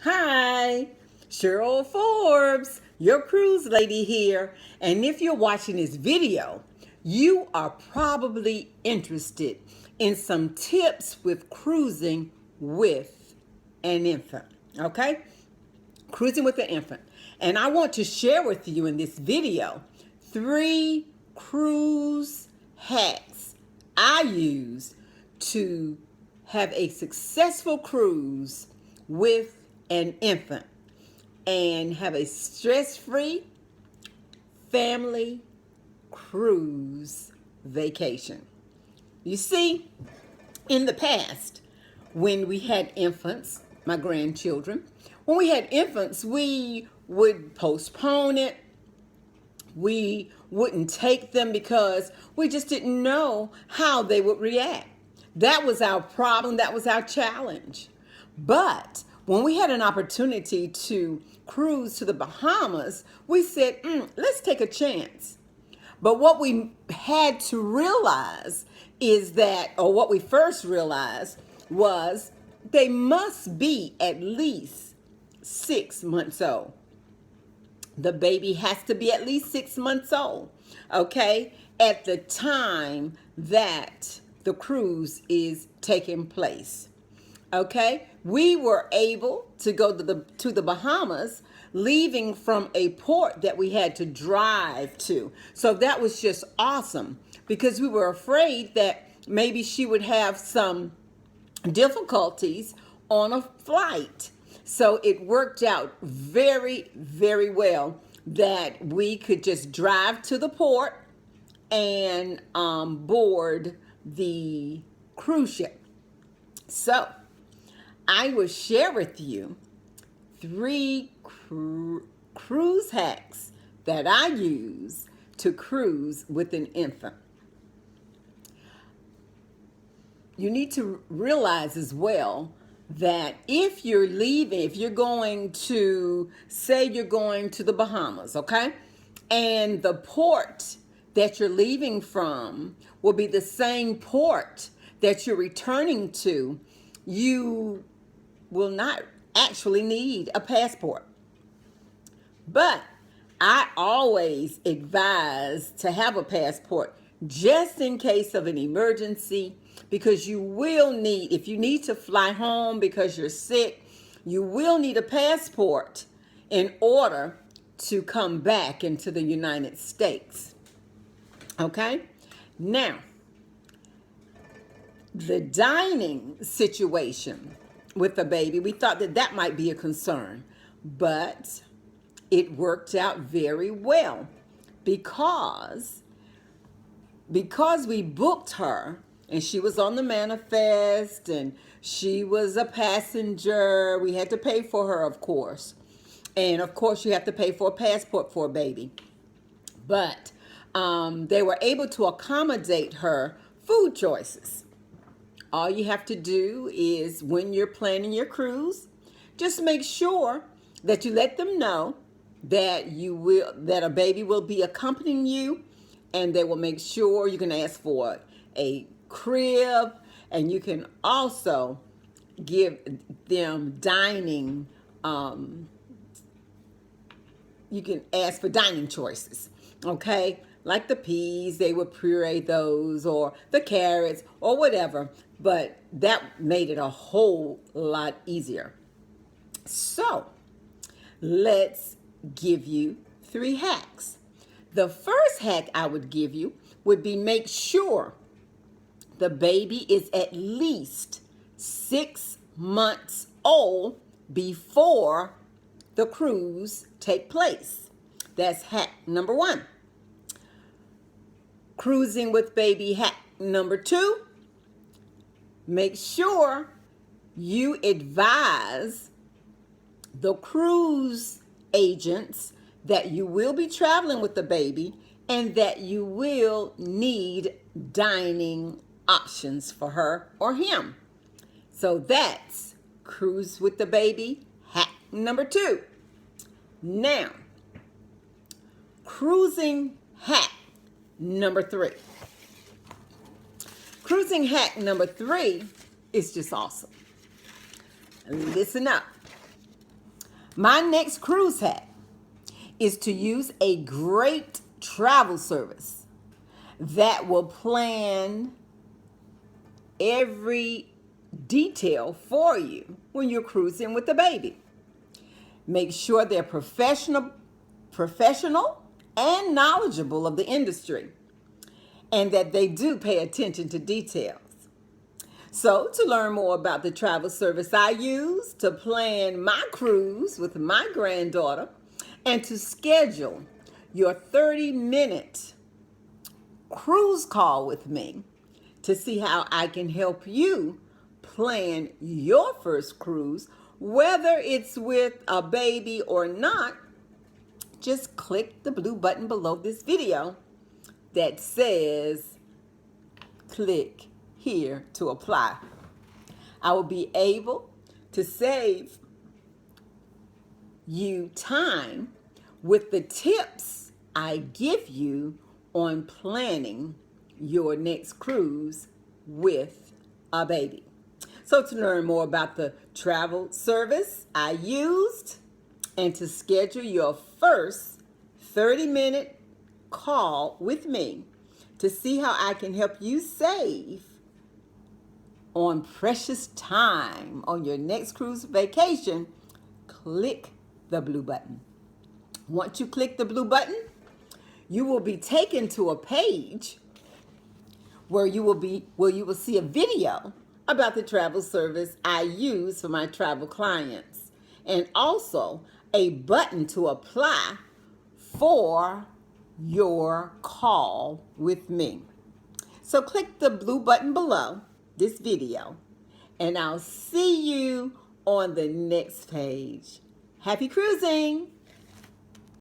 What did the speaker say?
Hi, Cheryl Forbes, your cruise lady here. And if you're watching this video, you are probably interested in some tips with cruising with an infant. Okay? Cruising with an infant. And I want to share with you in this video 3 cruise hacks I use to have a successful cruise with an infant and have a stress-free family cruise vacation. You see, in the past, when we had infants, my grandchildren, when we had infants, we would postpone it. We wouldn't take them because we just didn't know how they would react. That was our problem. That was our challenge. But when we had an opportunity to cruise to the Bahamas, we said, let's take a chance. But what we had to realize is that, or what we first realized was they must be at least 6 months old. The baby has to be at least 6 months old, okay, at the time that the cruise is taking place. Okay, we were able to go to the Bahamas, leaving from a port that we had to drive to. So that was just awesome because we were afraid that maybe she would have some difficulties on a flight. So it worked out very, very well that we could just drive to the port and board the cruise ship. So I will share with you 3 cruise hacks that I use to cruise with an infant. You need to realize as well that if you're leaving, if you're going to, say you're going to the Bahamas, okay? And the port that you're leaving from will be the same port that you're returning to, you will not actually need a passport. But I always advise to have a passport just in case of an emergency, because you will need, if you need to fly home because you're sick, you will need a passport in order to come back into the United States. Okay? Now, the dining situation with the baby, we thought that that might be a concern, but it worked out very well because we booked her and she was on the manifest and she was a passenger. We had to pay for her, of course. And of course you have to pay for a passport for a baby. But they were able to accommodate her food choices. All you have to do is, when you're planning your cruise, just make sure that you let them know that that a baby will be accompanying you, and they will make sure you can ask for a crib, and you can also give them dining. You can ask for dining choices, okay? Like the peas, they would puree those, or the carrots, or whatever. But that made it a whole lot easier. So let's give you 3 hacks. The first hack I would give you would be, make sure the baby is at least 6 months old before the cruise take place. That's hack number 1. Cruising with baby hack number 2. Make sure you advise the cruise agents that you will be traveling with the baby and that you will need dining options for her or him. So that's cruise with the baby hack number 2. Now, cruising hack number 3. Cruising hack number 3 is just awesome. Listen up. My next cruise hack is to use a great travel service that will plan every detail for you when you're cruising with the baby. Make sure they're professional and knowledgeable of the industry, and that they do pay attention to details. So, to learn more about the travel service I use to plan my cruise with my granddaughter and to schedule your 30-minute cruise call with me to see how I can help you plan your first cruise, whether it's with a baby or not, just click the blue button below this video that says click here to apply. I will be able to save you time with the tips I give you on planning your next cruise with a baby. So to learn more about the travel service I used and to schedule your first 30-minute call with me to see how I can help you save on precious time on your next cruise vacation, click the blue button. Once you click the blue button, you will be taken to a page where you will see a video about the travel service I use for my travel clients, and also a button to apply for your call with me. So click the blue button below this video, and I'll see you on the next page. Happy cruising!